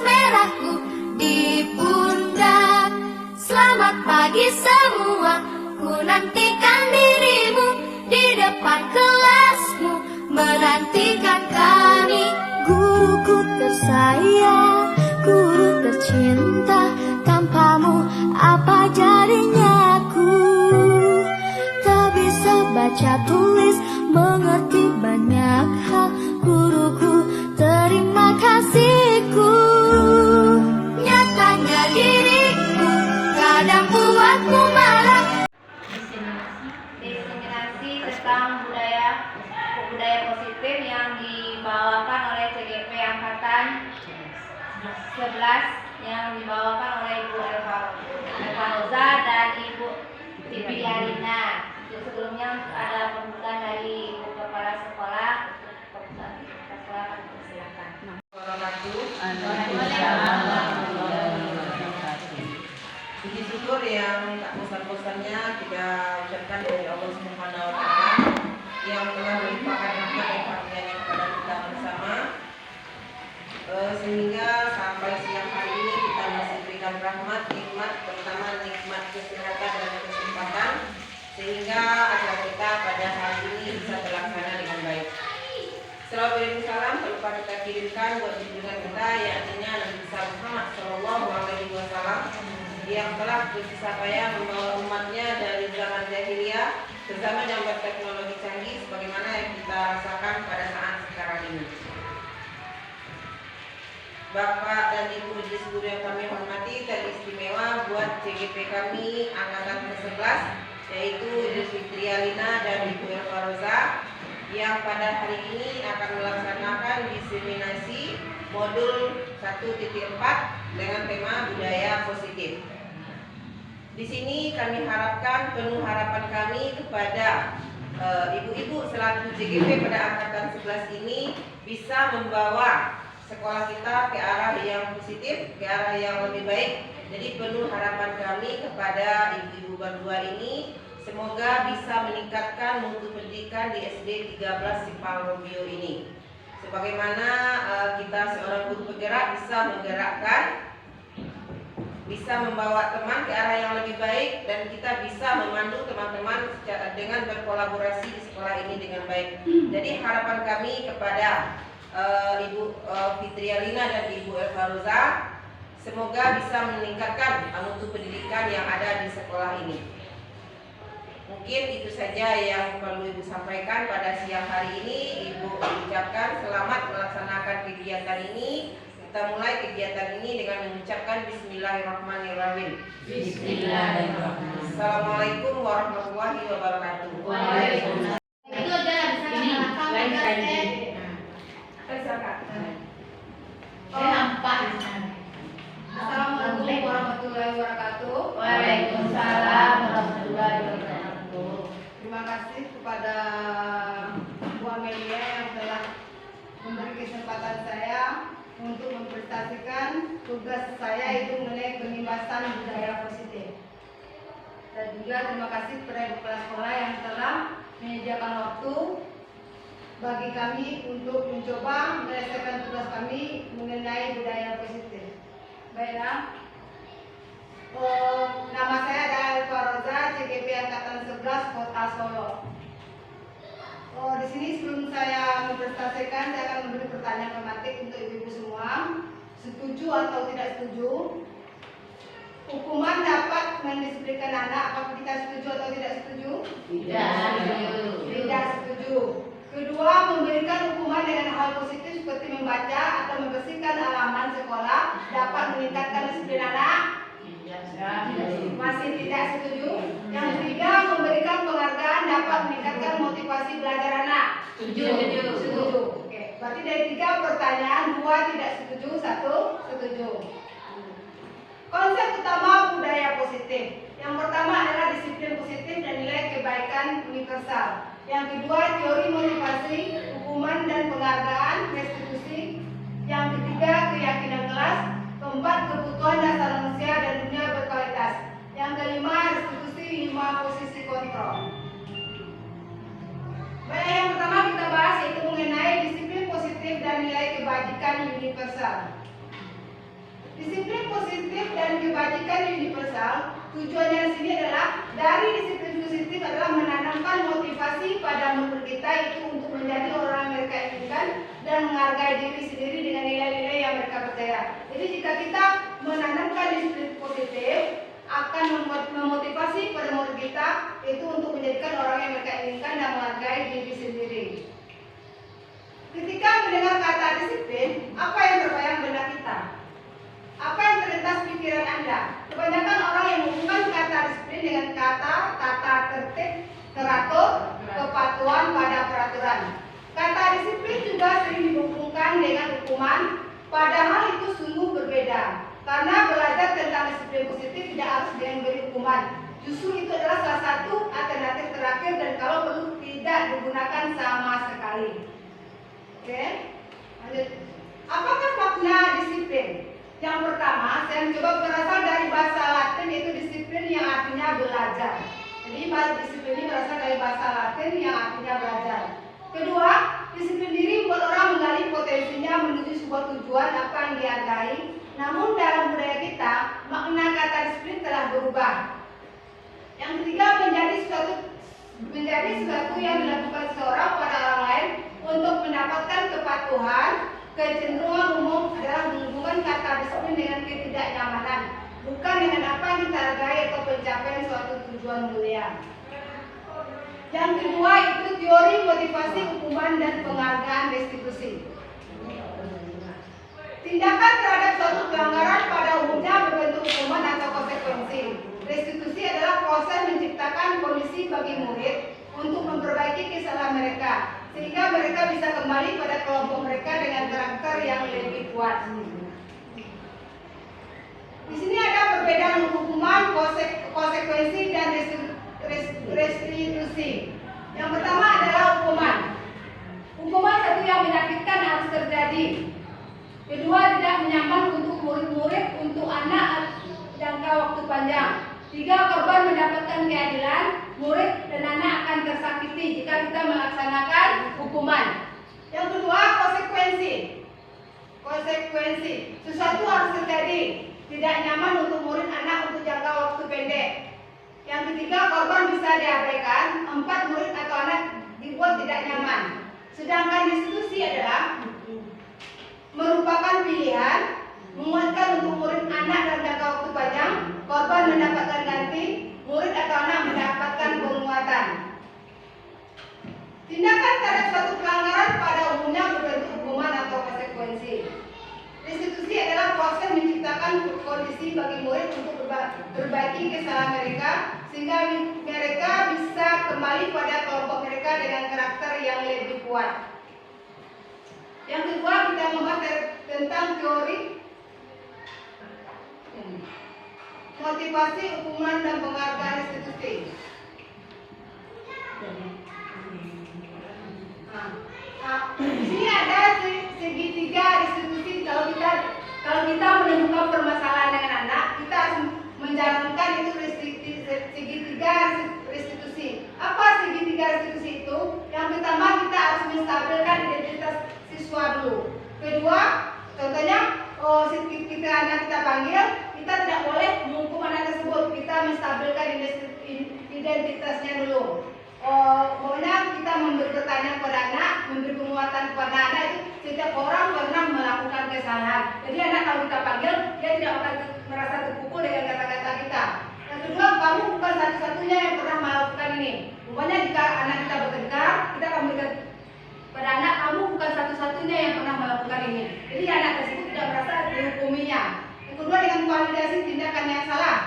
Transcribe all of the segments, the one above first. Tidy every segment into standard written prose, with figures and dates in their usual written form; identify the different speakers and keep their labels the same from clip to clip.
Speaker 1: merahku di pundak. Selamat pagi semua, ku nantikan dirimu di depan kelasmu, menantikan kami. Guruku tersayang, guru tercinta, tanpamu apa jadinya aku? Tak bisa baca tulis, mengerti banyak hal. Guruku, terima kasihku. Nyatanya diriku kadang buatmu marah.
Speaker 2: Diseminasi tentang budaya positif yang dibawakan oleh CGP Angkatan 11 yang dibawakan oleh Ibu Elvaroza dan Ibu Fitrialina. Sebelumnya ada pembukaan dari Ibu Kepala Sekolah. Silakan.
Speaker 3: Puji syukur yang tak bosan-bosannya kita ucapkan dari Allah Subhanahu wa Ta'ala yang telah melimpahkan rahmat dan karunia-Nya kepada kita bersama, sehingga sampai siang hari ini kita masih diberikan rahmat, nikmat, pertama nikmat kesehatan dan kesempatan, sehingga acara kita pada hari ini bisa terlaksana dengan baik. Salawat dan salam tak lupa kita kirimkan buat junjungan kita, yakni Nabi besar Muhammad Shallallahu Alaihi Wasallam yang telah bersusah payah membawa umatnya dari zaman jahiliyah ke zaman yang berteknologi canggih sebagaimana yang kita rasakan pada saat sekarang ini. Bapak dan Ibu Majelis Guru yang kami hormati, teristimewa buat CGP kami angkatan ke-11, yaitu Ibu Fitrialina dan Ibu Elvaroza, yang pada hari ini akan melaksanakan diseminasi modul 1.4 dengan tema budaya positif. Di sini kami harapkan, penuh harapan kami kepada ibu-ibu selaku CGP pada angkatan 11 ini bisa membawa sekolah kita ke arah yang positif, ke arah yang lebih baik. Jadi penuh harapan kami kepada ibu-ibu berdua ini, semoga bisa meningkatkan mutu pendidikan di SD 13 Sipal Robio ini. Sebagaimana kita seorang guru penggerak bisa membawa teman ke arah yang lebih baik, dan kita bisa memandu teman-teman dengan berkolaborasi di sekolah ini dengan baik. Jadi harapan kami kepada Ibu Fitrialina dan Ibu Elvaroza, semoga bisa meningkatkan mutu pendidikan yang ada di sekolah ini. Mungkin itu saja yang perlu Ibu sampaikan pada siang hari ini. Ibu ucapkan selamat melaksanakan kegiatan ini. Kita mulai kegiatan ini dengan mengucapkan Bismillahirrahmanirrahim.
Speaker 4: Bismillahirrahmanirrahim.
Speaker 3: Assalamualaikum warahmatullahi wabarakatuh.
Speaker 4: Waalaikumsalam.
Speaker 2: Itu aja
Speaker 4: Ini lain kali. Saya nampak.
Speaker 2: Assalamualaikum warahmatullahi wabarakatuh.
Speaker 4: Waalaikumsalam warahmatullahi wabarakatuh.
Speaker 5: Terima kasih kepada Bu Amelia yang telah memberi kesempatan saya untuk mempresentasikan tugas saya itu mengenai penimbasan budaya positif. Dan juga terima kasih kepada kepala sekolah yang telah menyediakan waktu bagi kami untuk mencoba menyelesaikan tugas kami mengenai budaya positif. Baiklah. Nama saya adalah Elvaroza, CGP Angkatan 11 Kota Solo. Di sini sebelum saya mempresentasikan, saya akan memberi pertanyaan tematik untuk ibu-ibu semua. Setuju atau tidak setuju? Hukuman dapat mendisiplinkan anak. Apakah kita setuju atau tidak setuju?
Speaker 4: Tidak setuju.
Speaker 5: Tidak setuju. Kedua, memberikan hukuman dengan hal positif seperti membaca atau membersihkan halaman sekolah dapat meningkatkan disiplin anak. Masih tidak setuju. Yang ketiga, memberikan penghargaan dapat meningkatkan motivasi belajar anak. Setuju. Oke. Berarti dari 3 pertanyaan, 2 tidak setuju, 1 setuju. Konsep utama budaya positif. Yang pertama adalah disiplin positif dan nilai kebaikan universal. Yang kedua, teori motivasi, hukuman dan penghargaan, restitusi. Yang ketiga, keyakinan kelas. Keempat, kebutuhan dasar manusia dan dunia berkualitas. Yang kelima, restitusi, 5 posisi kontrol. Baik, yang pertama kita bahas yaitu mengenai disiplin positif dan nilai kebajikan universal. Disiplin positif dan kebajikan universal, tujuannya di sini adalah dari disiplin positif adalah menanamkan motivasi pada murid kita itu untuk menjadi orang yang mereka inginkan dan menghargai diri sendiri dengan nilai-nilai yang mereka percaya. Jadi jika kita menanamkan disiplin positif akan memotivasi pada murid kita itu untuk menjadikan orang yang mereka inginkan dan menghargai diri sendiri. Ketika mendengar kata disiplin, apa yang terbayang benak kita? Apa yang terlintas pikiran Anda? Kebanyakan orang yang menghubungkan kata disiplin dengan kata tata tertib, teratur, kepatuhan pada peraturan. Kata disiplin juga sering dihubungkan dengan hukuman, padahal itu sungguh berbeda. Karena belajar tentang disiplin positif tidak harus dengan beri hukuman. Justru itu adalah salah satu alternatif terakhir dan kalau perlu tidak digunakan sama sekali. Oke, lanjut. Apakah makna disiplin? Yang pertama, saya mencoba berasal dari bahasa Latin yaitu disiplin yang artinya belajar. Jadi disiplin ini berasal dari bahasa Latin yang artinya belajar. Kedua, disiplin diri membuat orang menggali potensinya menuju sebuah tujuan apa yang dihargai. Namun dalam budaya kita, makna kata disiplin telah berubah. Yang ketiga, menjadi sesuatu yang dilakukan seseorang pada orang lain untuk mendapatkan kepatuhan. Kecenderungan umum adalah menghubungkan kata disiplin dengan ketidaknyamanan, bukan dengan apa yang kita hargai atau pencapaian suatu tujuan mulia. Yang kedua itu teori motivasi hukuman dan penghargaan restitusi. Tindakan terhadap suatu pelanggaran pada umumnya berbentuk hukuman atau konsekuensi. Restitusi adalah proses menciptakan kondisi bagi murid untuk memperbaiki kesalahan mereka, sehingga mereka bisa kembali pada kelompok mereka dengan karakter yang lebih kuat. Di sini ada perbedaan hukuman, konsekuensi, dan restitusi. Yang pertama adalah hukuman. Hukuman satu yang menyakitkan harus terjadi. Kedua, tidak menyaman untuk murid-murid, untuk anak jangka waktu panjang. Tiga, korban mendapatkan keadilan, murid dan anak akan tersakiti jika kita melaksanakan hukuman. Yang kedua, konsekuensi. Konsekuensi, sesuatu harus terjadi, tidak nyaman untuk murid anak untuk jangka waktu pendek. Yang ketiga, korban bisa diabaikan. Empat, murid atau anak dibuat tidak nyaman. Sedangkan restitusi adalah merupakan pilihan, menguatkan untuk murid anak dalam jangka waktu panjang, korban mendapatkan ganti, murid atau anak mendapatkan penguatan. Tindakan terhadap suatu pelanggaran pada umumnya berbentuk hukuman atau konsekuensi. Restitusi adalah proses menciptakan kondisi bagi murid untuk berbagi kesalahan mereka, sehingga mereka bisa kembali pada kelompok mereka dengan karakter yang lebih kuat. Yang kedua, kita membahas tentang teori motivasi hukuman dan penghargaan restitusi. Di sini ada segitiga restitusi. Kalau kita menemukan permasalahan dengan anak, kita harus menjalankan itu segitiga restitusi. Apa segitiga restitusi itu? Yang pertama, kita harus menstabilkan identitas siswa dulu. Kedua, contohnya ketika anak kita panggil, kita tidak boleh menghukum anak tersebut. Kita menstabilkan identitasnya dulu. Pokoknya kita memberi pertanyaan kepada anak, memberi penguatan kepada anak itu setiap orang pernah melakukan kesalahan. Jadi anak kalau kita panggil, dia tidak akan merasa terpukul dengan kata-kata kita. Yang kedua, kamu bukan satu-satunya yang pernah melakukan ini. Pokoknya jika anak kita bertengkar, kita akan memberikan pada anak, kamu bukan satu-satunya yang pernah melakukan ini. Jadi anak tersebut tidak merasa dihukuminya. Yang kedua, dengan validasi tindakan yang salah.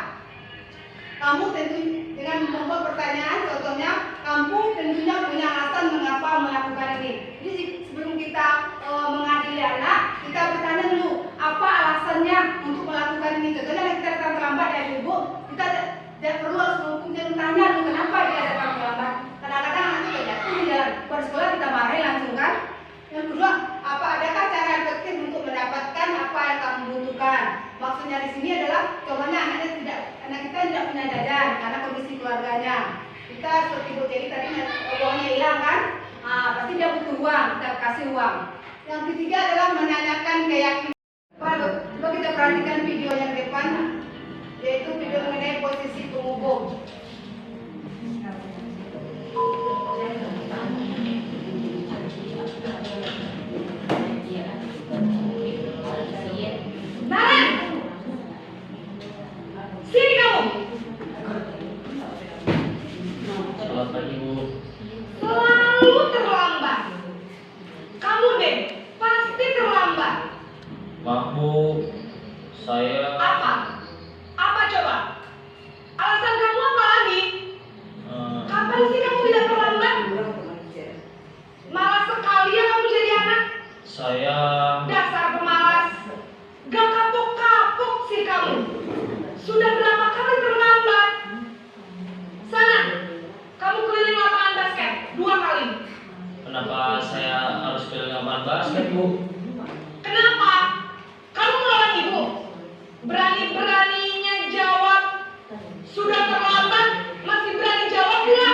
Speaker 5: Kamu tentu dengan membuat pertanyaan, contohnya, kamu tentunya punya alasan mengapa melakukan ini. Jadi sebelum kita mengadili anak, kita bertanya dulu, apa alasannya untuk melakukan ini. Contohnya kita datang terlambat ya ibu, kita tidak perlu harus menghukum, dan tanya dulu kenapa dia datang terlambat. Kadang-kadang anak itu jatuh di jalan, pada sekolah kita marahin langsung kan. Yang kedua, adakah cara efektif untuk mendapatkan apa yang kamu butuhkan? Maksudnya di sini adalah, contohnya anak kita tidak punya jajan karena kondisi keluarganya. Kita seperti Bu Jadi tadi uangnya hilang kan? Pasti dia butuh uang, kita kasih uang. Yang ketiga adalah menanyakan keyakinan. Coba Coba kita perhatikan video yang depan, yaitu video mengenai posisi penghubung. Naren, sini kamu.
Speaker 6: Selamat pagi, Bu.
Speaker 5: Selalu terlambat. Kamu deh, pasti terlambat.
Speaker 6: Maaf, Bu. Saya
Speaker 5: Apa? Apa coba? Alasan kamu apa lagi? Kapan sih kamu tidak terlambat? Malas sekali ya kamu jadi anak.
Speaker 6: saya
Speaker 5: Dasar pemalas. Gak kapok-kapok sih kamu. Sudah berapa kali terlambat? Sana, kamu keliling lapangan basket 2 kali.
Speaker 6: kenapa saya harus keliling lapangan basket, Bu?
Speaker 5: Kenapa? Kamu melawan ibu? Berani-beraninya jawab. Sudah terlambat, masih berani jawab pula.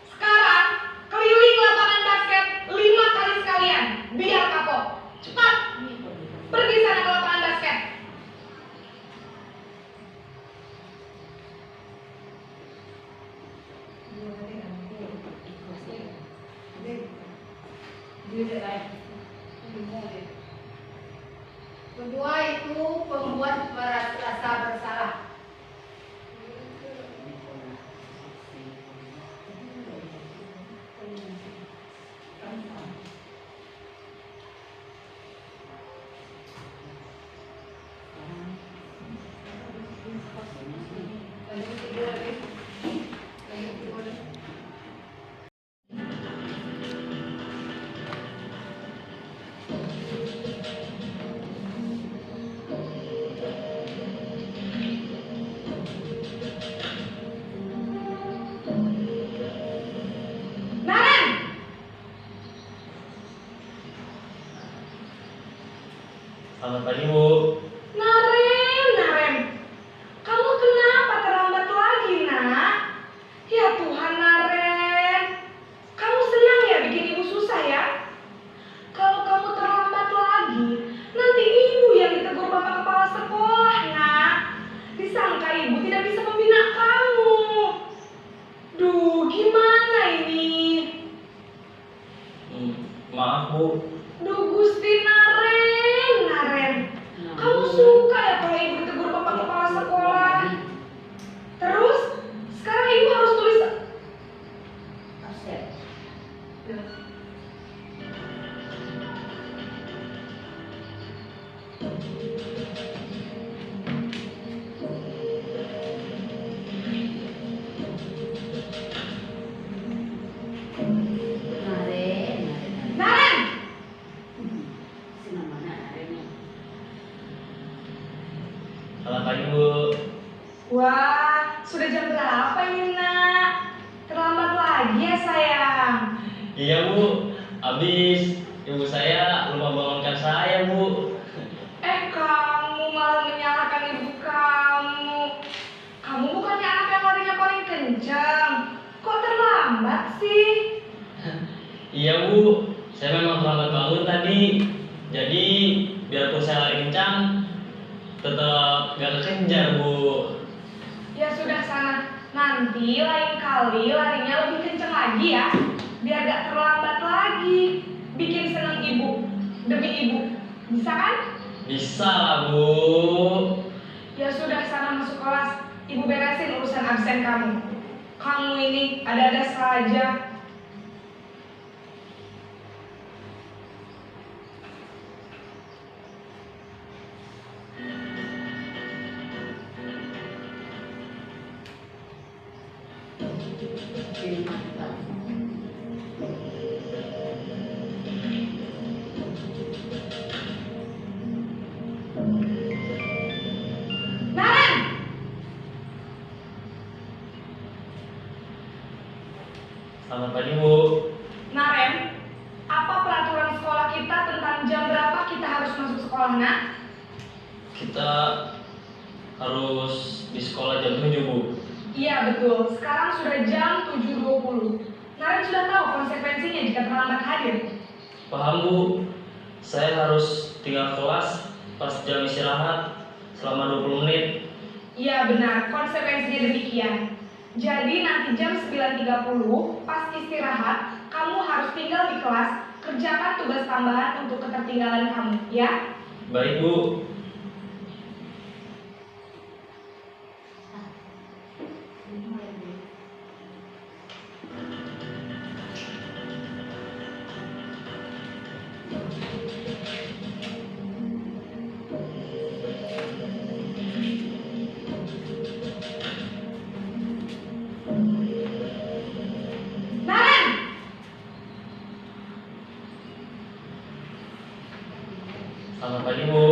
Speaker 5: Sekarang, keliling lapangan basket 5 kali sekalian. Biar kapok. Cepat. Pergi sana ke lapangan basket. Kedua itu pembuat rasa bersalah. Lanjut tidur lagi. Lanjut tidur. Naren,
Speaker 6: Selamat pagi, Bu.
Speaker 5: Naren, kamu kenapa terlambat lagi, nak? Ya Tuhan, Naren, kamu senang ya bikin ibu susah ya? Kalau kamu terlambat lagi, nanti ibu yang ditegur bapak kepala sekolah, nak. Disangka ibu tidak bisa membina kamu. Duh, gimana ini?
Speaker 6: Maaf, Bu.
Speaker 5: Duh, Gusti Naren, kamu suka ya kalau ibu ditegur bapak kepala sekolah? Terus, sekarang ibu harus tulis Naren,
Speaker 6: Selamat pagi, Bu.
Speaker 5: wah, sudah jam berapa ini, nak? Terlambat lagi ya, sayang.
Speaker 6: Iya, Bu. Habis ibu saya lupa bangunkan saya, Bu.
Speaker 5: Kamu malah menyalahkan ibu kamu. Kamu bukannya anak yang larinya paling kencang. Kok terlambat sih?
Speaker 6: Iya, Bu. Saya memang terlambat bangun tadi. Jadi, biarpun saya lari kencang, tetap gak kekejar, Bu.
Speaker 5: Ya sudah sana. Nanti lain kali larinya lebih kencang lagi ya. Biar gak terlambat lagi. Bikin seneng ibu. Demi ibu. Bisa kan?
Speaker 6: Bisa lah, Bu.
Speaker 5: Ya sudah sana masuk kelas. Ibu beresin urusan absen kamu. Kamu ini ada-ada saja. Naren,
Speaker 6: Selamat pagi, Bu.
Speaker 5: Naren, apa peraturan sekolah kita tentang jam berapa kita harus masuk sekolah, nak?
Speaker 6: Kita harus di sekolah jam 7, Bu.
Speaker 5: Iya betul, sekarang sudah jam 7.20. Naren sudah tahu konsekuensinya jika terlambat hadir.
Speaker 6: Paham, Bu. Saya harus tinggal kelas pas jam istirahat selama 20 menit.
Speaker 7: Iya benar, konsekuensinya demikian. Jadi nanti jam 9.30 pas istirahat, kamu harus tinggal di kelas, kerjakan tugas tambahan untuk ketertinggalan kamu, ya?
Speaker 6: Baik, Bu.
Speaker 7: Naren!
Speaker 6: Selamat pagi, Bu.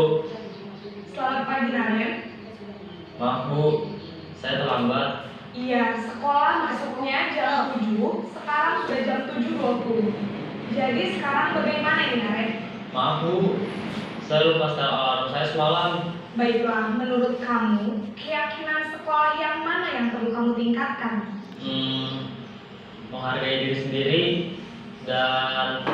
Speaker 7: Selamat pagi, Naren.
Speaker 6: Maaf, Bu. Saya terlambat.
Speaker 7: Iya, sekolah masuknya jam 7, sekarang sudah jam 7.20. Jadi sekarang bagaimana ini, Naren?
Speaker 6: Maaf, Bu. Saya lupa setel alarm saya semalam.
Speaker 7: Baiklah, menurut kamu, keyakinan sekolah yang mana yang perlu kamu tingkatkan?
Speaker 6: Menghargai diri sendiri dan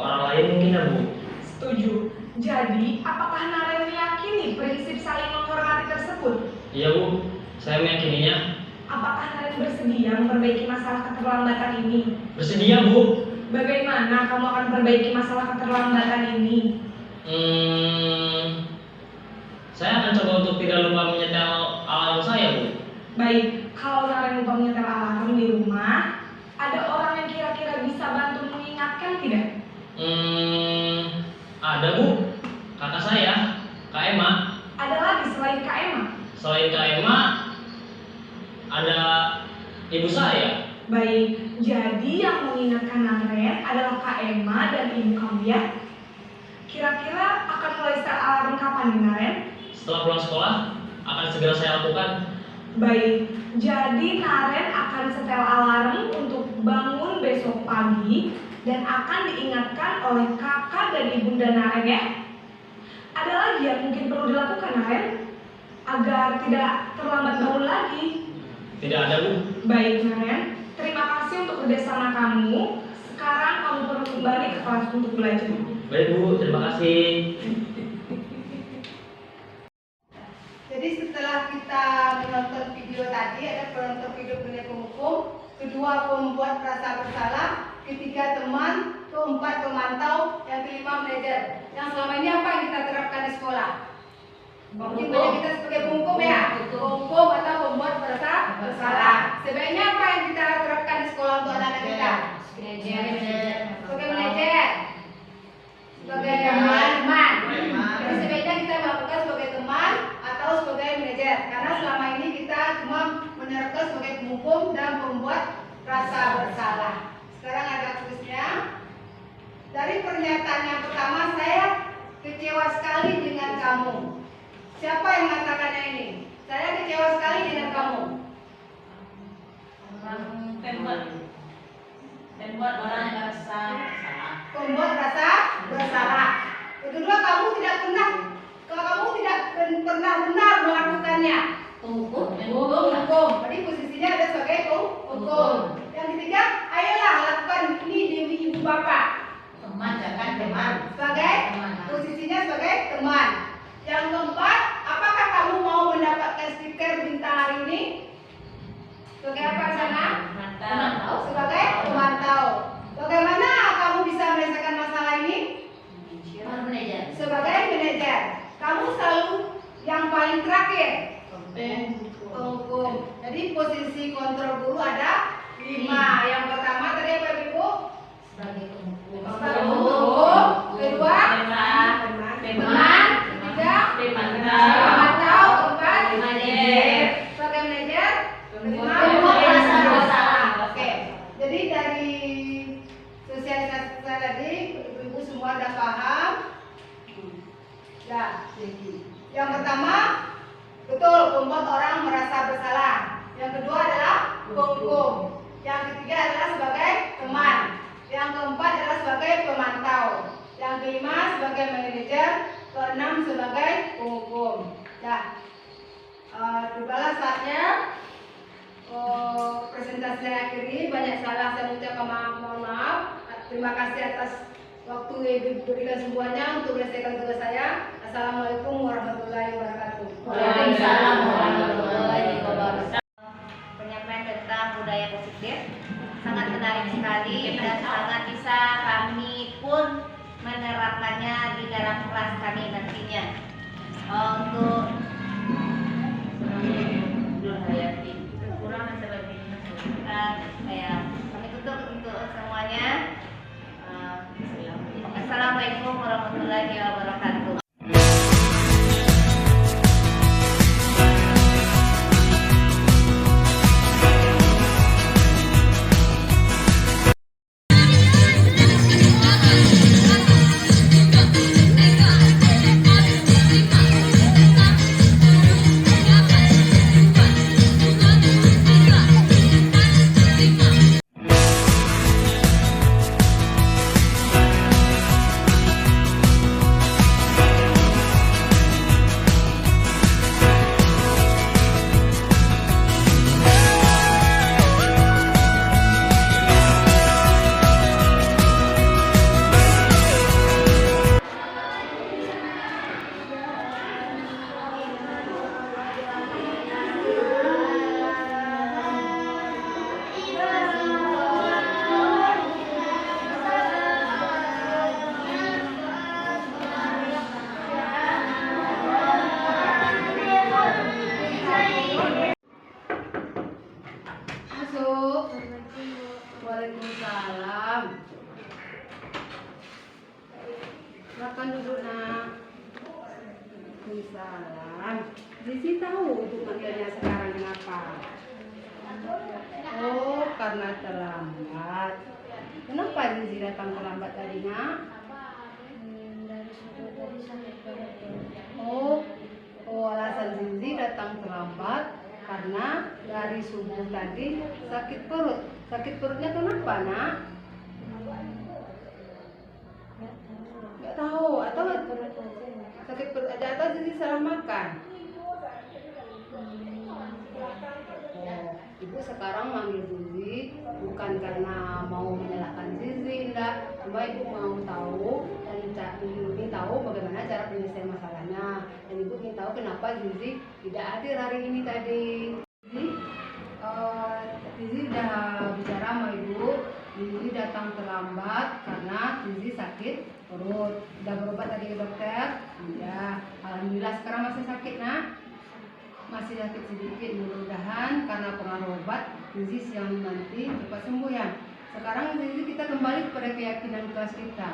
Speaker 6: orang lain mungkin ya, Bu.
Speaker 7: Setuju. Jadi, apakah Naren meyakini prinsip saling menghormati tersebut?
Speaker 6: Iya, Bu. Saya meyakininya.
Speaker 7: Apakah Naren bersedia memperbaiki masalah keterlambatan ini?
Speaker 6: Bersedia, Bu.
Speaker 7: Bagaimana kamu akan memperbaiki masalah keterlambatan ini?
Speaker 6: Saya akan coba untuk tidak lupa menyetel alarm saya, Bu.
Speaker 7: Baik, kalau Naren lupa menyetel alarm di rumah, ada orang yang kira-kira bisa bantu mengingatkan tidak?
Speaker 6: Ada, Bu. Kakak saya, Kak Emma.
Speaker 7: Ada lagi selain Kak Emma?
Speaker 6: Selain Kak Emma, ada ibu saya.
Speaker 7: Baik, jadi yang mengingatkan Naren adalah Kak Emma dan ibu kamu ya? Kira-kira akan mulai setel alarm kapan nih, Naren?
Speaker 6: Setelah pulang sekolah, akan segera saya lakukan.
Speaker 7: Baik, jadi Naren akan setel alarm untuk bangun besok pagi dan akan diingatkan oleh kakak dan ibunda Naren ya. Ada lagi yang mungkin perlu dilakukan, Naren, agar tidak terlambat bangun lagi?
Speaker 6: Tidak ada, Bu.
Speaker 7: Baik, Naren, terima kasih untuk kerjasama kamu. Sekarang kamu perlu kembali ke kelas untuk belajar.
Speaker 6: Baik, Bu. Terima kasih.
Speaker 5: Jadi setelah kita menonton video tadi, ada penonton video mengenai penghukum, kedua pembuat rasa bersalah, ketiga teman, keempat pemantau, yang kelima manajer. Yang selama ini apa yang kita terapkan di sekolah? Mungkin banyak kita sebagai penghukum ya, penghukum atau pembuat rasa bersalah. Sebaiknya apa yang kita terapkan di sekolah untuk anak-anak kita? Sebagai manajer, sebagai teman. Jadi sebaiknya kita melakukan sebagai teman atau sebagai manajer, karena selama ini kita cuma menerapkan sebagai penghukum dan pembuat rasa bersalah. Sekarang ada tulisnya. Dari pernyataan yang pertama, saya kecewa sekali dengan kamu. Siapa yang mengatakannya ini? Saya kecewa sekali dengan kamu.
Speaker 4: Pembuat orang merasa salah.
Speaker 5: Pembuat rasa bersalah. Yang kedua, kamu tidak pernah benar melakukannya. Penghukum. Jadi posisinya ada sebagai penghukum. Yang ketiga, ayolah lakukan ini demi ibu bapak. Sebagai posisinya sebagai teman. Yang keempat, apakah kamu mau mendapatkan stiker bintang hari ini? Sebagai apa sana? Sebagai pemantau. Bagaimana kamu bisa menyelesaikan masalah ini? Sebagai manajer. Kamu selalu yang paling terakhir. Penghukum. Jadi posisi kontrol guru ada 5. Yang pertama tadi apa Ibu? Sebagai penghukum. Kedua, teman. Ketiga, pemantau. Keempat, manajer. Sebagai manajer. Kelima, rasa bersalah. Oke. Jadi dari sosialisasi saya tadi, ibu-ibu semua sudah paham. Ya, yang pertama, betul membuat orang merasa bersalah. Yang kedua adalah penghukum. Yang ketiga adalah sebagai teman. Yang keempat adalah sebagai pemantau. Yang kelima sebagai manajer. Keenam sebagai penghukum. Ya, tibalah saatnya presentasi saya akhiri. Banyak salah saya ucapkan mohon maaf. Terima kasih atas waktu yang diberikan semuanya untuk menyelesaikan tugas saya. Assalamualaikum warahmatullahi wabarakatuh.
Speaker 4: Waalaikumsalam warahmatullahi wabarakatuh.
Speaker 2: Penyampaian tentang budaya positif sangat menarik sekali dan sangat bisa kami pun menerapkannya di dalam kelas kami nantinya. Untuk kurang selebihnya ya kami tutup untuk semuanya. Assalamualaikum warahmatullahi wabarakatuh.
Speaker 5: Masuk. Waalaikumsalam. Silakan duduk nak. Waalaikumsalam. Zizi tahu itu manggilnya sekarang kenapa? Oh, karena terlambat. Kenapa Zizi datang terlambat tadi nak? Oh, alasan Zizi datang terlambat karena dari subuh tadi sakit perut. Sakit perutnya kenapa nak? Nggak tahu atau sakit perut aja atau Zizi salah makan? Oh, ibu sekarang manggil Zizi bukan karena mau menyalahkan Zizi, enggak. Cuma ibu mau tahu dan ingin tahu bagaimana cara penyelesaian masalahnya. Dan ibu ingin tahu kenapa Zizi tidak hadir hari ini tadi. Zizi udah bicara sama ibu. Zizi datang terlambat karena Zizi sakit perut. Udah berobat tadi ke dokter? Iya. Alhamdulillah sekarang masih sakit nak. Masih sakit sedikit, mudah-mudahan karena pengaruh obat Zizi siang nanti cepat sembuh ya. Sekarang Zizi kita kembali kepada keyakinan kelas kita.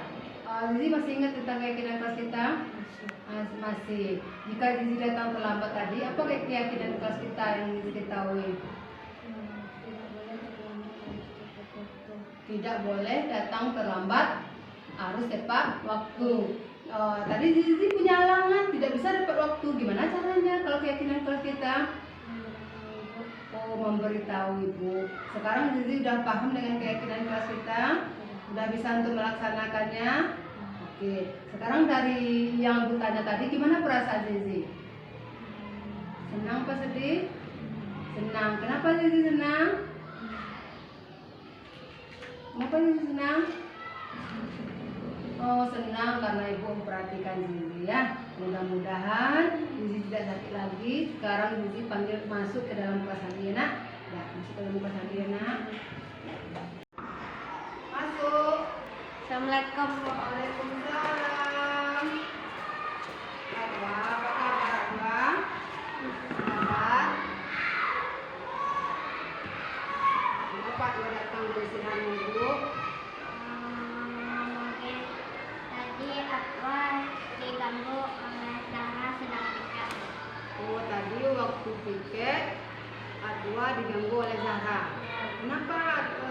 Speaker 5: Zizi masih ingat tentang keyakinan kelas kita? Masih. Jika Zizi datang terlambat tadi, apa keyakinan kelas kita yang Zizi ketahui? Tidak boleh datang terlambat, harus tepat waktu. Tadi Zizi punya halangan, tidak bisa dapat waktu. Gimana caranya kalau keyakinan kelas kita? Oh, memberitahu ibu. Sekarang Zizi udah paham dengan keyakinan kelas kita, udah bisa untuk melaksanakannya. Oke, sekarang dari yang ibu tanya tadi, gimana perasaan Zizi? Senang apa sedih? Senang. Kenapa Zizi senang? Kenapa Zizi senang? Oh, senang karena ibu memperhatikan Zizi ya. Mudah-mudahan Zizi tidak sakit lagi. Sekarang Zizi panggil masuk ke dalam kelas hadiah nak. Ya, masuk ke dalam kelas hadiah nak. Masuk.
Speaker 1: Assalamualaikum.
Speaker 5: Waalaikumsalam. Apa kabar Abah? Sehat? Kenapa kau datang beristirahat dulu?
Speaker 1: Mungkin tadi aku diganggu oleh Zahra sedang piket.
Speaker 5: Oh, tadi waktu piket Adwa diganggu oleh Zahra. Kenapa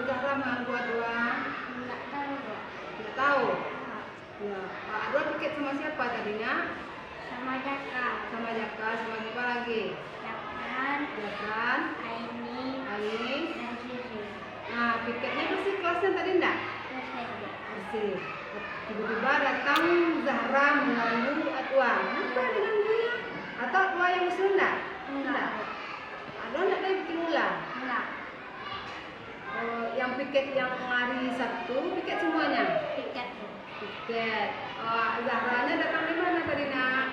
Speaker 5: Zahra mengganggu Adwa?
Speaker 1: Enggak tahu, Bu.
Speaker 5: Tidak tahu. Ya, Adwa piket sama siapa tadinya?
Speaker 1: Sama Jaka.
Speaker 5: Sama Jaka, sama siapa lagi?
Speaker 1: Jakan,
Speaker 5: Jakan,
Speaker 1: Aini,
Speaker 5: Ali.
Speaker 1: dan Sisi.
Speaker 5: Nah, piketnya bersih kelasnya tadi enggak?
Speaker 1: Terus lagi.
Speaker 5: Bersih. Tiba-tiba datang Zahra mengganggu Adwa. Kenapa diganggunya? Atau Adwa yang usul enggak?
Speaker 1: Enggak.
Speaker 5: Adwa enggak ada yang bikin ulah.
Speaker 1: Enggak.
Speaker 5: Yang piket yang hari Sabtu, piket semuanya.
Speaker 1: Piket, Bu.
Speaker 5: Tiket. Oh, Zahranya datang di mana tadi nak?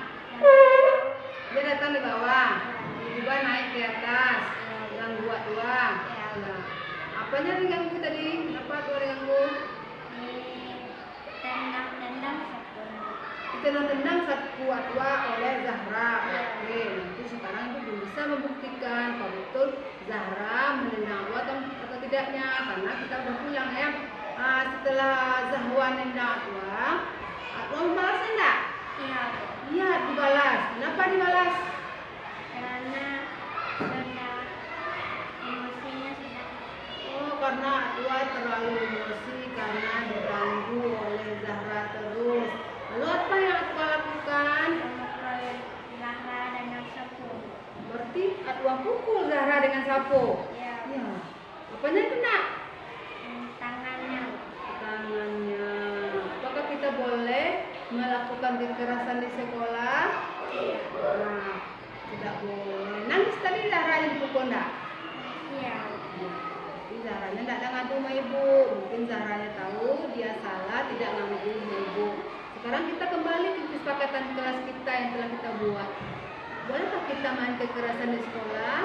Speaker 5: Dia datang di bawah. Tiba naik ke atas. Ganggu dua. Nah, apanya diganggu tadi? Kenapa dua diganggu?
Speaker 1: Tendang-tendang satu.
Speaker 5: Ditendang-tendang satu dua oleh Zahra. Oke, nanti sekarang itu belum bisa membuktikan kalau betul Zahra menendang atau tidaknya, karena kita udah pulang ya. Setelah Zahwa nendang Atwa membalasnya enggak?
Speaker 1: Iya.
Speaker 5: Iya, dibalas. Kenapa dibalas?
Speaker 1: Karena emosinya sudah.
Speaker 5: Oh, karena Atwa terlalu emosi karena diganggu oleh Zahra terus. Lalu apa yang Atwa lakukan?
Speaker 1: Memukul Zahra dengan sapu.
Speaker 5: Berarti Atwa pukul Zahra dengan sapu.
Speaker 1: Ya.
Speaker 5: Iya. Apanya kena?
Speaker 1: Tangannya.
Speaker 5: Tangannya. Apakah kita boleh melakukan kekerasan di sekolah? Nah, tidak boleh. Nangis tadi Zahranya dipukul enggak?
Speaker 1: Iya.
Speaker 5: Jadi Zahranya tidak ada ngadu sama ibu. Mungkin Zahranya tahu dia salah, tidak ngadu sama ibu. Sekarang kita kembali ke kesepakatan kelas kita yang telah kita buat. Bolehkah kita main kekerasan di sekolah?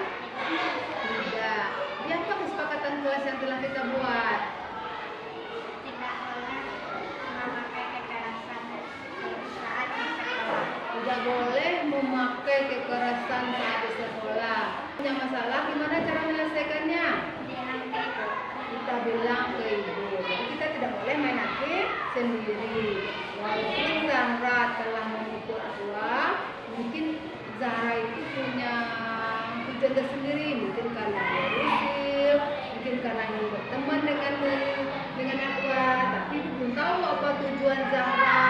Speaker 5: Tidak. Ini apa kesepakatan kelas yang telah kita buat?
Speaker 1: Tidak boleh memakai kekerasan saat di sekolah.
Speaker 5: Tidak boleh memakai kekerasan saat di sekolah. Punya masalah, gimana cara menyelesaikannya?
Speaker 1: Bilang ke ibu.
Speaker 5: Kita bilang ke ibu. Jadi kita tidak boleh main hakim sendiri. Walaupun Zahra telah memukul Atwa, mungkin Zahra itu punya tujuan tersendiri. Mungkin karena dia usil, mungkin karena ingin berteman dengan Atwa. Tapi belum tahu apa tujuan Zahra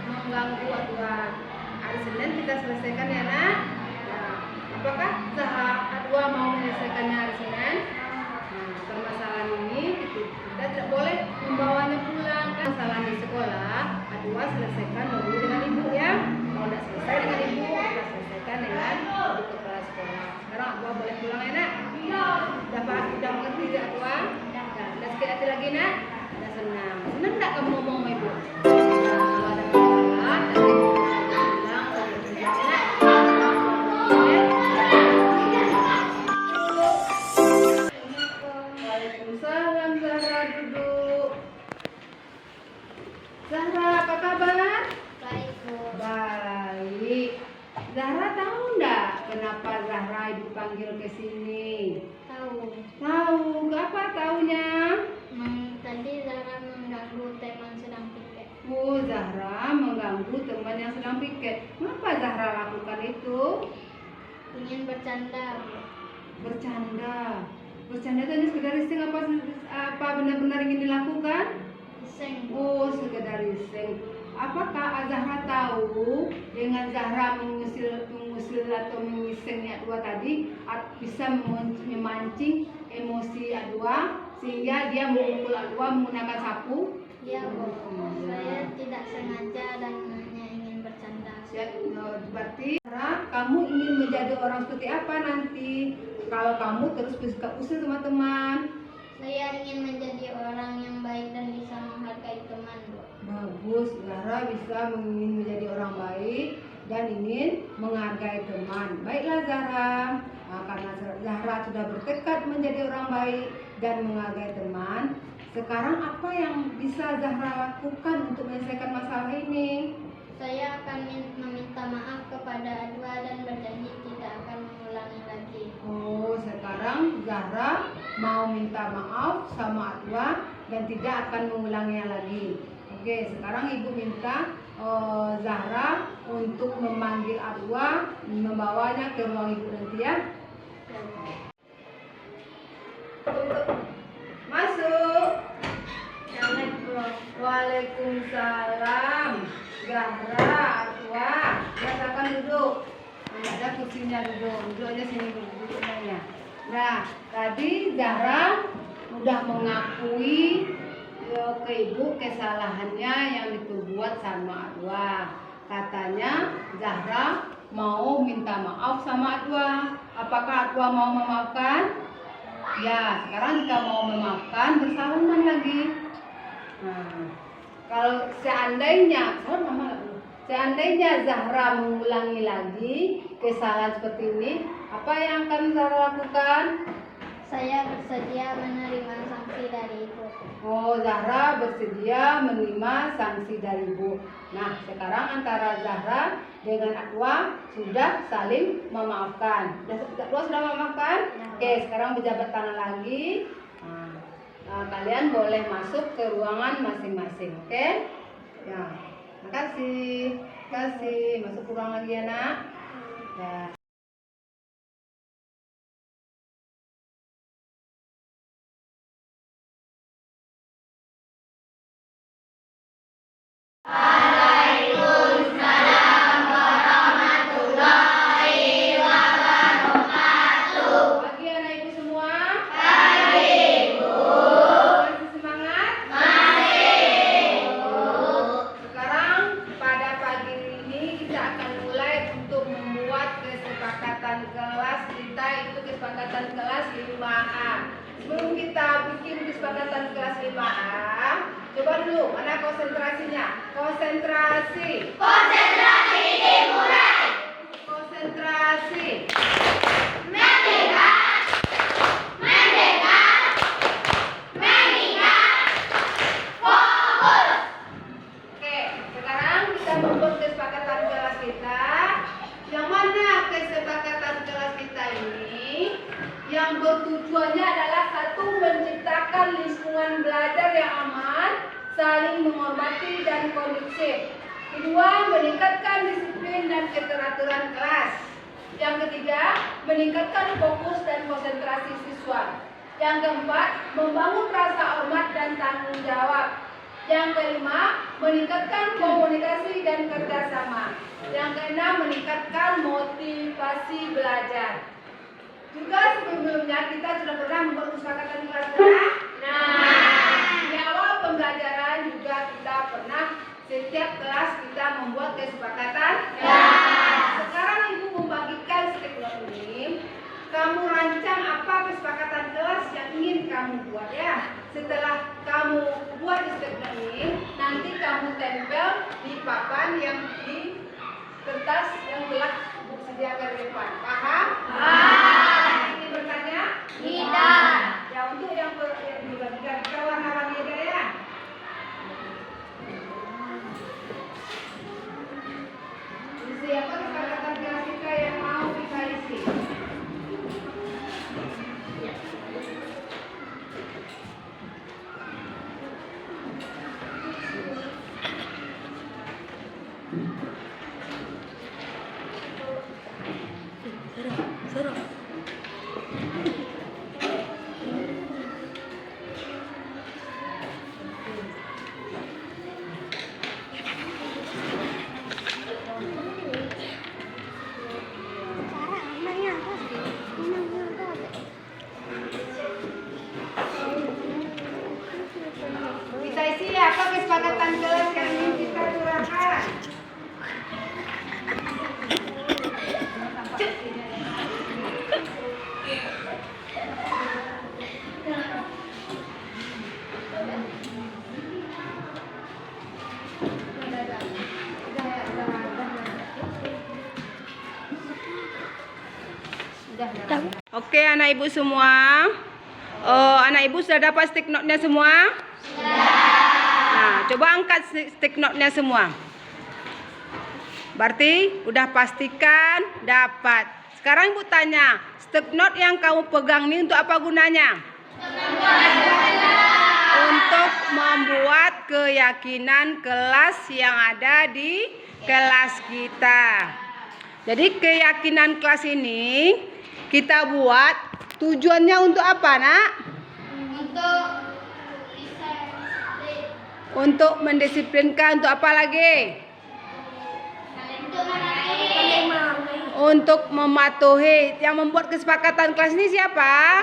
Speaker 5: mengganggu Atwa. Hari Senin kita selesaikan ya nak. Nah, apakah Zahra Atwa mau menyelesaikannya hari Senin? Nah, permasalahan ini kita tidak boleh membawanya pulang. Masalah di sekolah, Atwa selesaikan dulu dengan ibu ya. Kalau tidak selesai dengan ibu, kita selesaikan dengan ibu kepala sekolah. Sekarang Atwa boleh pulang ya nak? Udah mengerti ya Atwa? Udah sakit hati lagi nak? Udah senang. Senang tidak kamu ngomong sama ibu? Kalau ada masalah, nanti bilang sama ibu ya nak. Waalaikumsalam. Zahra duduk. Zahra apa kabar?
Speaker 1: Baik, Bu.
Speaker 5: Baik. Zahra tahu enggak kenapa Zahra ibu panggil ke sini?
Speaker 1: Tahu.
Speaker 5: Tahu. Apa taunya?
Speaker 1: Tadi Zahra mengganggu teman sedang piket.
Speaker 5: Oh, Zahra mengganggu teman yang sedang piket. Kenapa Zahra lakukan itu?
Speaker 1: Ingin bercanda.
Speaker 5: Bercanda. Bercanda itu hanya sekedar iseng apa benar-benar ingin dilakukan?
Speaker 1: Iseng.
Speaker 5: Oh, sekedar iseng. Apakah Zahra tahu dengan Zahra mengusil atau mengisengnya Atwa tadi bisa memancing emosi Atwa sehingga dia memukul Atwa menggunakan sapu?
Speaker 1: Iya, Bu. Saya tidak sengaja dan hanya ingin bercanda.
Speaker 5: Berarti Zahra, kamu ingin menjadi orang seperti apa nanti kalau kamu terus bersikap usil teman-teman?
Speaker 1: Saya ingin menjadi orang yang baik dan bisa menghargai teman, Bu.
Speaker 5: Bagus, Zahra bisa ingin menjadi orang baik dan ingin menghargai teman. Baiklah Zahra, karena Zahra sudah bertekad menjadi orang baik dan menghargai teman. Sekarang apa yang bisa Zahra lakukan untuk menyelesaikan masalah ini?
Speaker 1: Saya akan meminta maaf kepada Atwa dan berjanji tidak akan mengulangi lagi.
Speaker 5: Oh, sekarang Zahra mau minta maaf sama Atwa dan tidak akan mengulanginya lagi. Oke, sekarang ibu minta Zahra untuk memanggil Atwa, membawanya ke ruang ibu nanti ya. Masuk.
Speaker 1: Assalamualaikum.
Speaker 5: Waalaikumsalam. Zahra, Atwa, silakan duduk. Tidak ada kursinya, duduk aja sini duduk ya. Nah, tadi Zahra udah mengakui ke ibu kesalahannya yang diperbuat sama Atwa. Katanya Zahra mau minta maaf sama Atwa. Apakah Atwa mau memaafkan? Ya, sekarang jika mau memaafkan, bersalaman lagi. Nah, Kalau seandainya, seandainya Zahra mengulangi lagi kesalahan seperti ini, apa yang akan Zahra lakukan?
Speaker 1: Saya bersedia menerima sanksi dari ibu.
Speaker 5: Oh, Zahra bersedia menerima sanksi dari ibu. Nah, sekarang antara Zahra dengan Atwa sudah saling memaafkan. Atwa sudah memaafkan? Oke, sekarang berjabat tangan lagi. Nah, kalian boleh masuk ke ruangan masing-masing, oke? Ya, makasih. Makasih. Masuk ke ruangan lagi ya, Nak. Ya. Pagi anak ibu semua. Pagi ibu. Masih semangat? Masih. Sekarang pada pagi ini kita akan mulai untuk membuat kesepakatan kelas kita, itu kesepakatan kelas 5A. Sebelum kita bikin kesepakatan kelas 5A, coba dulu mana konsentrasinya? Konsentrasi. Konsentrasi dimulai. Konsentrasi. Oke, sekarang kita membuat kesepakatan kelas kita. Yang mana kesepakatan kelas kita ini? Yang bertujuannya adalah satu, menciptakan lingkungan belajar yang aman, saling menghormati dan kondusif. Kedua, meningkatkan disiplin dan keteraturan kelas. Yang ketiga, meningkatkan fokus dan konsentrasi siswa. Yang keempat, membangun rasa hormat dan tanggung jawab. Yang kelima, meningkatkan komunikasi dan kerjasama. Yang keenam, meningkatkan motivasi belajar. Juga sebelumnya kita sudah pernah membuat kesepakatan kelas kelas. Di awal pembelajaran juga kita pernah setiap kelas kita membuat kesepakatan. Sekarang ibu membagikan stakeholder ini. Kamu rancang apa kesepakatan kelas yang ingin kamu buat ya. Setelah kamu buat stakeholder ini, nanti kamu tempel di papan yang di kertas yang telah ibu sediakan di depan. Paham? Ini bertanya?
Speaker 1: Tidak.
Speaker 5: Ya, untuk yang dibagikan ke warna-warni aja ya. Siapa kesepakatan kelas kita yang mau kita isi? Kita isi apa kesepakatan kelas yang ingin kita curahkan? Oke, anak ibu semua. Anak ibu sudah dapat stick note-nya semua? Nah, coba angkat stick note-nya semua. Berarti udah pastikan dapat. Sekarang ibu tanya, stick note yang kamu pegang ini untuk apa gunanya? Untuk membuat keyakinan kelas yang ada di kelas kita. Jadi keyakinan kelas ini kita buat tujuannya untuk apa, Nak? Untuk mendisiplinkan, untuk apa lagi? Untuk mematuhi. Yang membuat kesepakatan kelas ini siapa?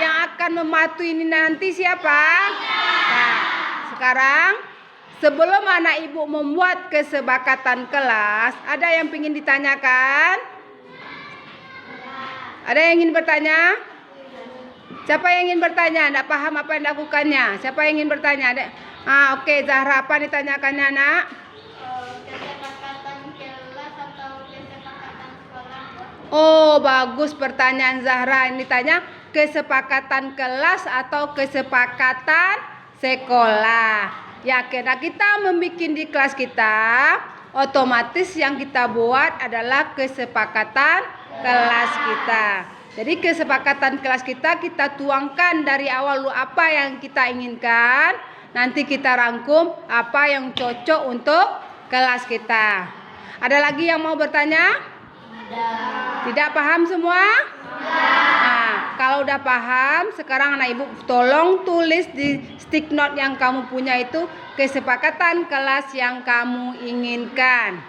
Speaker 5: Yang akan mematuhi ini nanti siapa? Nah, sekarang sebelum anak ibu membuat kesepakatan kelas, ada yang ingin ditanyakan? Ada yang ingin bertanya? Siapa yang ingin bertanya? Tidak paham apa yang dilakukannya? Siapa yang ingin bertanya? Oke, Zahra, apa ditanyakannya, Nak?
Speaker 1: Kesepakatan kelas atau kesepakatan sekolah?
Speaker 5: Oh, bagus pertanyaan Zahra. Ini tanya kesepakatan kelas atau kesepakatan sekolah. Ya, karena kita membuat di kelas kita, otomatis yang kita buat adalah kesepakatan kelas kita. Jadi kesepakatan kelas kita tuangkan dari awal apa yang kita inginkan, nanti kita rangkum apa yang cocok untuk kelas kita. Ada lagi yang mau bertanya? Tidak paham semua? Nah, kalau udah paham, sekarang anak ibu tolong tulis di stick note yang kamu punya itu kesepakatan kelas yang kamu inginkan.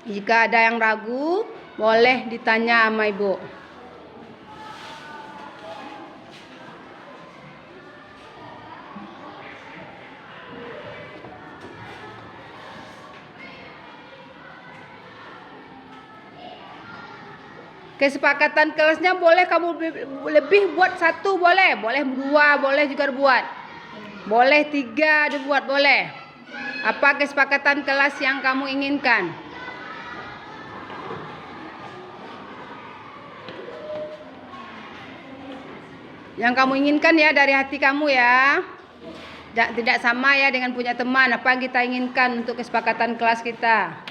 Speaker 5: Jika ada yang ragu, boleh ditanya sama ibu. Kesepakatan kelasnya boleh kamu lebih buat satu, boleh 2, boleh juga buat, boleh 3 dibuat, boleh. Apa kesepakatan kelas yang kamu inginkan? Yang kamu inginkan ya dari hati kamu ya. Tidak sama ya dengan punya teman. Apa yang kita inginkan untuk kesepakatan kelas kita?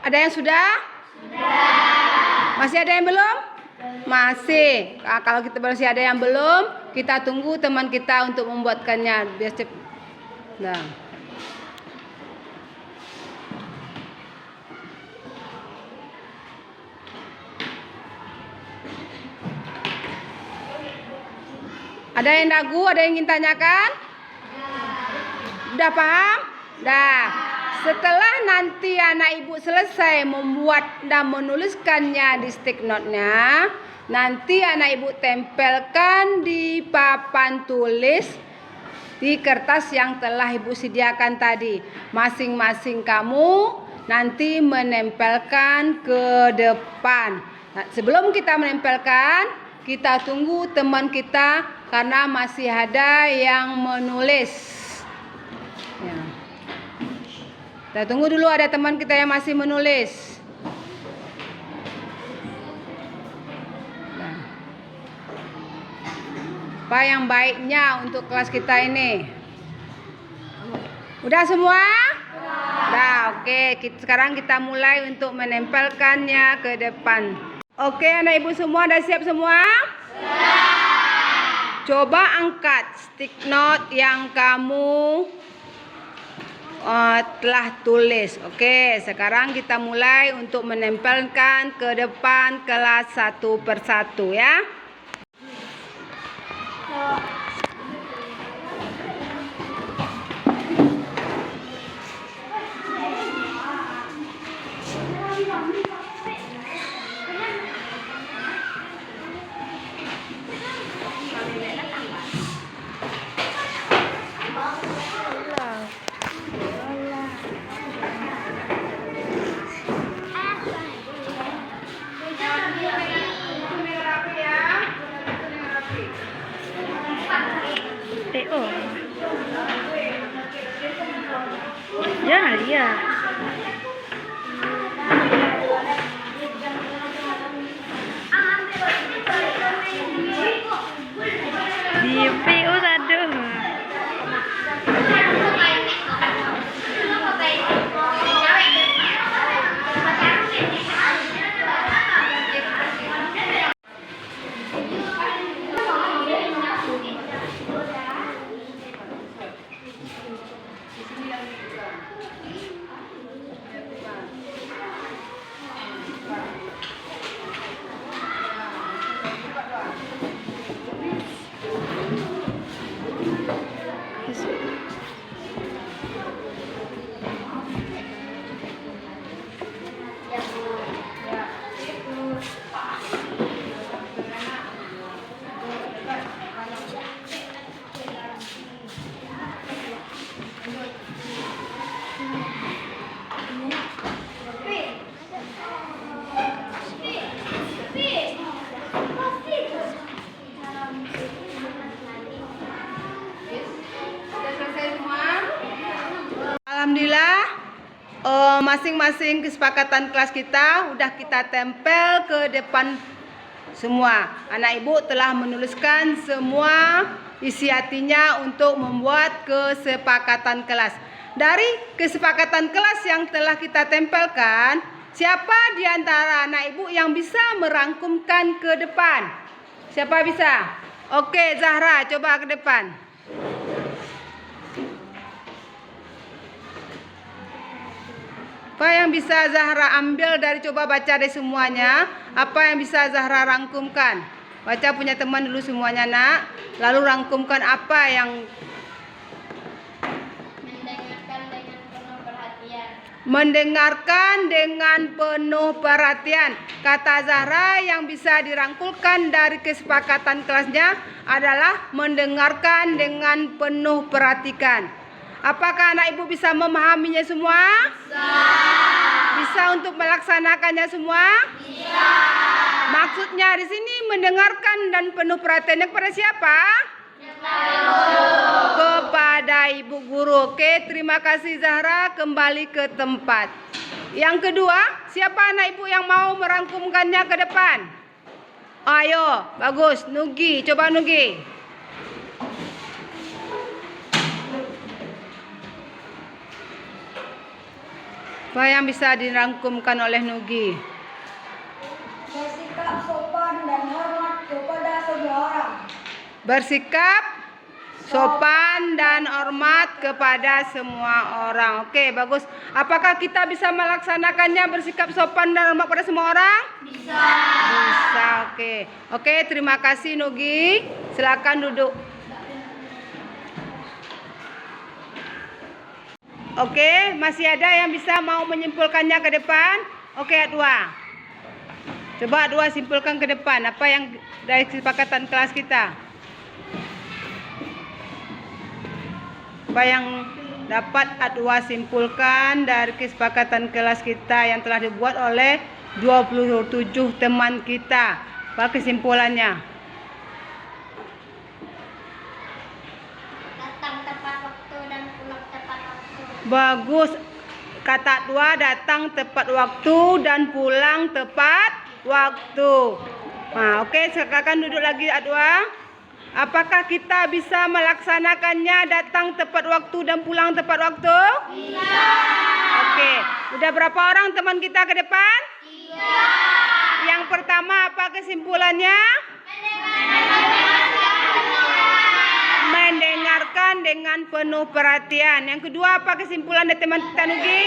Speaker 5: Ada yang sudah? Masih ada yang belum? Masih. Nah, kalau kita masih ada yang belum, kita tunggu teman kita untuk membuatkannya biar cepat. Nah. Ada yang ragu? Ada yang ingin tanyakan? Udah paham? Dah. Setelah nanti anak ibu selesai membuat dan menuliskannya di stick note-nya, nanti anak ibu tempelkan di papan tulis di kertas yang telah ibu sediakan tadi. Masing-masing kamu nanti menempelkan ke depan. Nah, sebelum kita menempelkan, kita tunggu teman kita karena masih ada yang menulis. Ya. Kita tunggu dulu ada teman kita yang masih menulis. Nah. Apa yang baiknya untuk kelas kita ini? Udah semua? Udah, oke. Sekarang kita mulai untuk menempelkannya ke depan. Oke, anak ibu semua udah siap semua? Coba angkat stick note yang kamu telah tulis. Oke, sekarang kita mulai untuk menempelkan ke depan kelas satu persatu ya. Sudah selesai semua? Alhamdulillah, masing-masing kesepakatan kelas kita udah kita tempel ke depan semua. Anak ibu telah menuliskan semua isi hatinya untuk membuat kesepakatan kelas. Dari kesepakatan kelas yang telah kita tempelkan, siapa di antara anak ibu yang bisa merangkumkan ke depan? Siapa bisa? Oke, Zahra, coba ke depan. Apa yang bisa Zahra ambil dari coba baca dari semuanya? Apa yang bisa Zahra rangkumkan? Baca punya teman dulu semuanya, nak. Lalu rangkumkan apa yang mendengarkan dengan penuh perhatian. Kata Zahra yang bisa dirangkulkan dari kesepakatan kelasnya adalah mendengarkan dengan penuh perhatian. Apakah anak ibu bisa memahaminya semua? Bisa. Bisa untuk melaksanakannya semua? Bisa. Maksudnya di sini mendengarkan dan penuh perhatiannya kepada siapa? Kepada ibu guru. Oke, terima kasih Zahra. Kembali ke tempat. Yang kedua, siapa anak ibu yang mau merangkumkannya ke depan? Ayo, bagus. Nugi, coba Nugi. Apa yang bisa dirangkumkan oleh Nugi?
Speaker 8: Bersikap sopan dan hormat kepada semua orang.
Speaker 5: Bersikap sopan dan hormat kepada semua orang. Oke, bagus. Apakah kita bisa melaksanakannya bersikap sopan dan hormat kepada semua orang? Bisa. Bisa, oke. Oke, terima kasih Nugi. Silakan duduk. Oke, masih ada yang bisa mau menyimpulkannya ke depan? Oke, Adwa. Coba Adwa simpulkan ke depan apa yang dari kesepakatan kelas kita. Apa yang dapat Adwa simpulkan dari kesepakatan kelas kita yang telah dibuat oleh 27 teman kita. Apa kesimpulannya?
Speaker 1: Datang tepat waktu dan pulang tepat waktu.
Speaker 5: Bagus. Kata Adwa, datang tepat waktu dan pulang tepat waktu. Nah, oke, silakan duduk lagi Adwa. Apakah kita bisa melaksanakannya datang tepat waktu dan pulang tepat waktu? Bisa. Oke, udah berapa orang teman kita ke depan? 3. Yang pertama apa kesimpulannya? Mendengarkan dengan penuh perhatian. Yang kedua apa kesimpulan dari teman kita Nugi?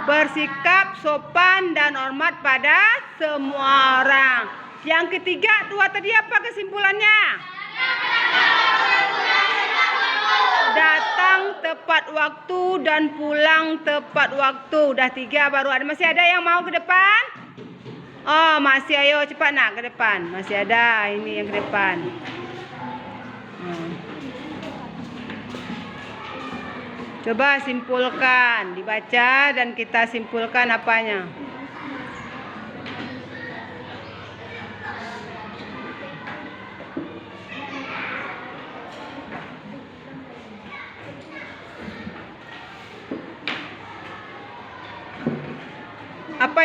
Speaker 5: Bersikap sopan dan hormat pada semua orang. Yang ketiga, dua tadi apa kesimpulannya? Datang tepat waktu dan pulang tepat waktu. Udah 3 baru ada. Masih ada yang mau ke depan? Oh, masih, ayo cepat nak ke depan. Masih ada ini yang ke depan. Coba simpulkan, dibaca dan kita simpulkan apanya. Apa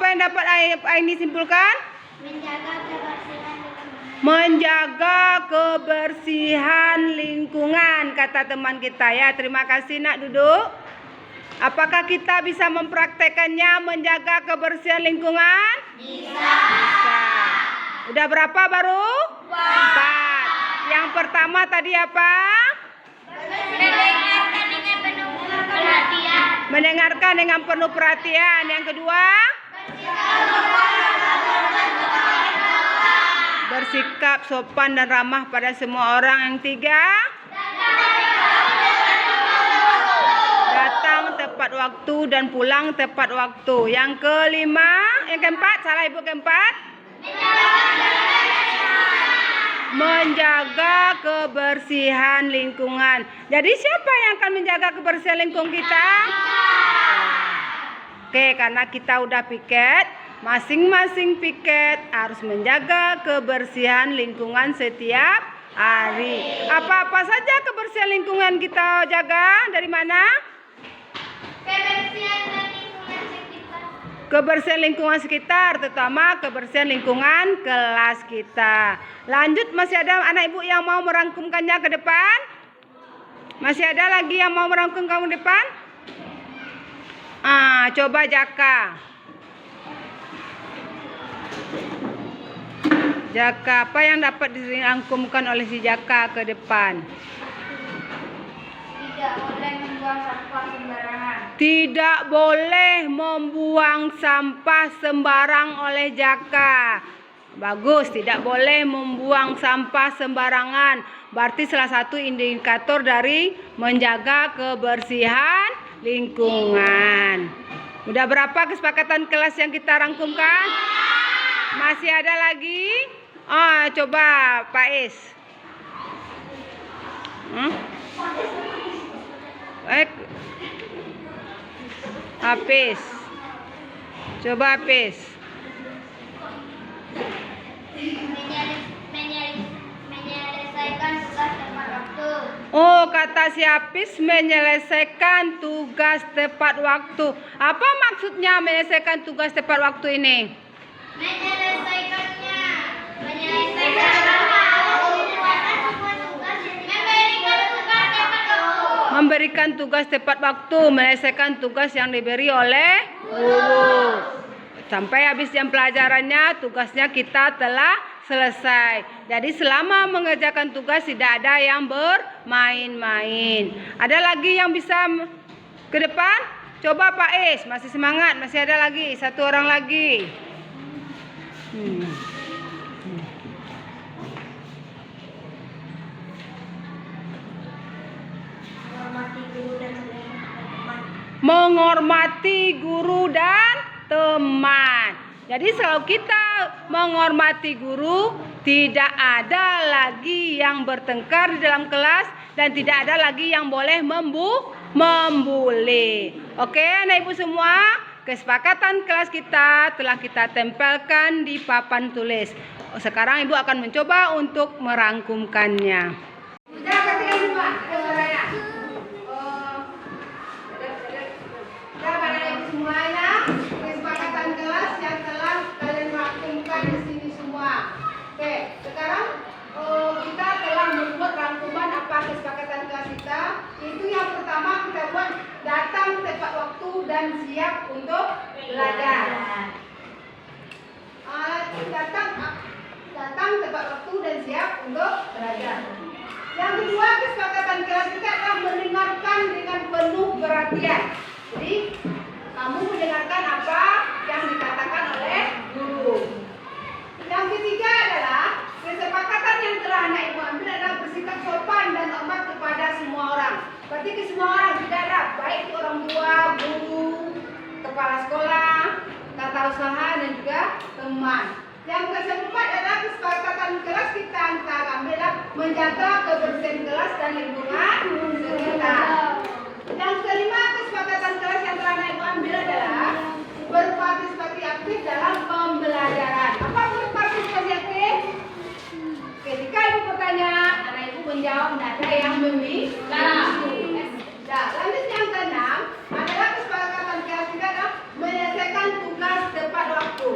Speaker 5: yang dapat ini simpulkan? Menjaga kebersihan lingkungan, kata teman kita ya. Terima kasih nak, duduk. Apakah kita bisa mempraktekannya menjaga kebersihan lingkungan? Bisa. Udah berapa baru? 4. Yang pertama tadi apa? Mendengarkan dengan penuh perhatian. Yang kedua? Bersikap sopan dan ramah pada semua orang. Yang 3? Datang tepat waktu dan pulang tepat waktu. Yang kelima, yang keempat, salah ibu keempat? menjaga kebersihan lingkungan. Jadi siapa yang akan menjaga kebersihan lingkungan kita? Oke, karena kita udah piket, masing-masing piket harus menjaga kebersihan lingkungan setiap hari. Apa-apa saja kebersihan lingkungan kita jaga? Dari mana? Kebersihan lingkungan sekitar, terutama kebersihan lingkungan kelas kita. Lanjut, masih ada anak ibu yang mau merangkumkannya ke depan? Masih ada lagi yang mau merangkum kamu depan? Coba Jaka. Jaka, apa yang dapat dirangkumkan oleh si Jaka ke depan?
Speaker 1: Tidak boleh membuang sampah sembarangan.
Speaker 5: Tidak boleh membuang sampah sembarang oleh Jaka. Bagus, tidak boleh membuang sampah sembarangan. Berarti salah satu indikator dari menjaga kebersihan lingkungan. Udah berapa kesepakatan kelas yang kita rangkumkan? Masih ada lagi? Coba Pak Is. Hafiz. Coba Hafiz.
Speaker 1: Menyelesaikan tugas tepat waktu.
Speaker 5: Kata si Hafiz menyelesaikan tugas tepat waktu. Apa maksudnya menyelesaikan tugas tepat waktu ini? Memberikan tugas tepat waktu, menyelesaikan tugas yang diberi oleh guru. Sampai habis jam pelajarannya, tugasnya kita telah selesai. Jadi selama mengerjakan tugas tidak ada yang bermain-main. Ada lagi yang bisa ke depan? Coba Pak Is, masih semangat, masih ada lagi, satu orang lagi. Menghormati guru dan teman. Jadi kalau kita menghormati guru, tidak ada lagi yang bertengkar di dalam kelas dan tidak ada lagi yang boleh membuli. Oke, anak ibu semua, kesepakatan kelas kita telah kita tempelkan di papan tulis. Sekarang ibu akan mencoba untuk merangkumkannya. Semuanya kesepakatan kelas yang telah kalian rangkumkan di sini semua. Oke, sekarang kita telah membuat rangkuman apa kesepakatan kelas kita. Itu yang pertama kita buat datang tepat waktu dan siap untuk belajar. Datang tepat waktu dan siap untuk belajar. Yang kedua kesepakatan kelas kita adalah mendengarkan dengan penuh perhatian. Jadi kamu mendengarkan apa yang dikatakan oleh guru. Yang ketiga adalah kesepakatan yang telah anak ibu ambil adalah bersikap sopan dan hormat kepada semua orang. Berarti ke semua orang, tidak ada, baik itu orang tua, guru, kepala sekolah, tata usaha dan juga teman. Yang keempat adalah kesepakatan kelas kita ambil adalah menjaga kebersihan kelas dan lingkungan sekitar. Yang kelima kesepakatan kelas yang telah anak ibu ambil adalah berpartisipasi aktif dalam pembelajaran. Apa berpartisipasi aktif? Ketika ibu bertanya, anak ibu menjawab, tidak ada yang membisu. Nah, lanjut yang keenam adalah kesepakatan kelas kita adalah menyelesaikan tugas tepat waktu.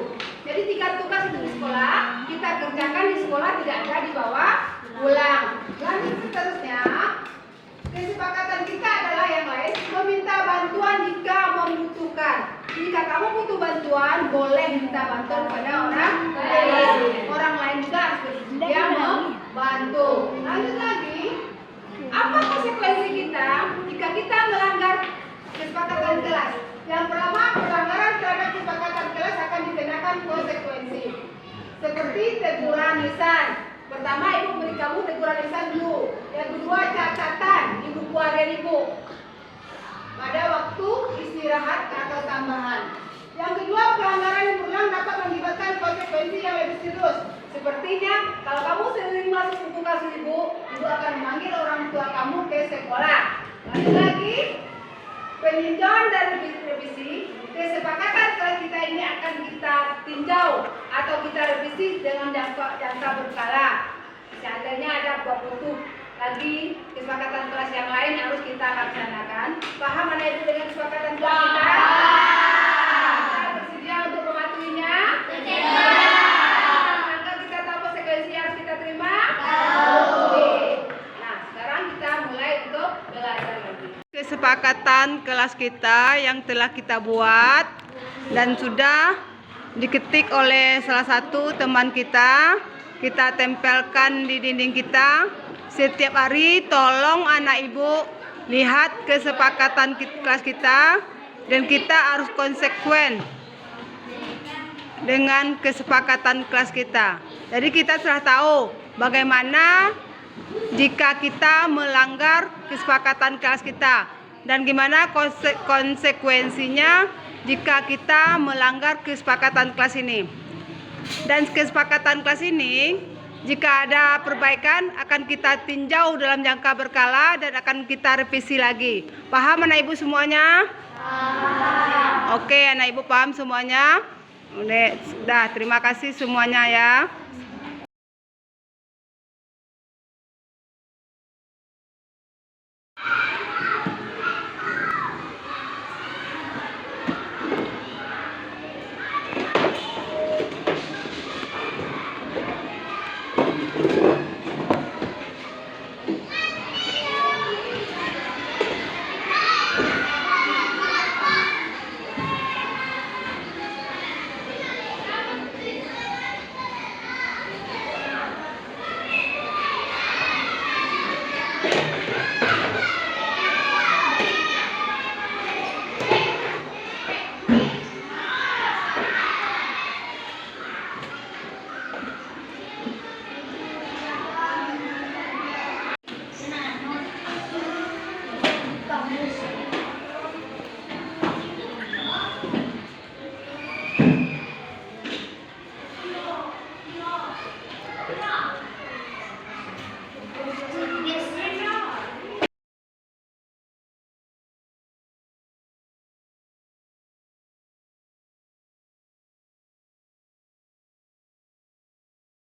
Speaker 5: Jadi 3 tugas itu di sekolah kita kerjakan di sekolah, tidak ada dibawa pulang. Lanjut seterusnya. Kesepakatan kita adalah yang lain, meminta bantuan jika membutuhkan. Jika kamu butuh bantuan, boleh minta bantuan kepada orang lain. Orang lain juga harus bersedia membantu. Lanjut lagi, apa konsekuensi kita jika kita melanggar kesepakatan kelas? Yang pertama, pelanggaran terhadap kesepakatan kelas akan dikenakan konsekuensi. Seperti teguran lisan. Pertama, ibu beri kamu teguran lisan dulu. Yang kedua, catatan di buku harian ibu pada waktu istirahat atau tambahan. Yang kedua, pelanggaran yang berulang dapat mengakibatkan konsekuensi yang lebih serius, Sepertinya kalau kamu sering masuk buku kasus ibu akan memanggil orang tua kamu ke sekolah. Lanjut lagi, peninjauan dari revisi, kesepakatan kelas kita ini akan kita tinjau atau kita revisi dengan jangka berkala. Seandainya ada butuh lagi kesepakatan kelas yang lain yang harus kita laksanakan. Paham mana itu dengan kesepakatan kelas kita? Kita bersedia untuk mematuhinya? Angka kita tahu konsekuensi yang harus kita terima? Oke. Nah, sekarang kita mulai untuk belajar lagi. Kesepakatan kelas kita yang telah kita buat dan sudah diketik oleh salah satu teman kita tempelkan di dinding kita. Setiap hari tolong anak ibu lihat kesepakatan kelas kita dan kita harus konsekuen dengan kesepakatan kelas kita. Jadi kita sudah tahu bagaimana jika kita melanggar kesepakatan kelas kita dan gimana konsekuensinya jika kita melanggar kesepakatan kelas ini. Dan kesepakatan kelas ini jika ada perbaikan akan kita tinjau dalam jangka berkala dan akan kita revisi lagi. Paham anak ibu semuanya? Oke, anak ibu paham semuanya? Sudah, terima kasih semuanya ya.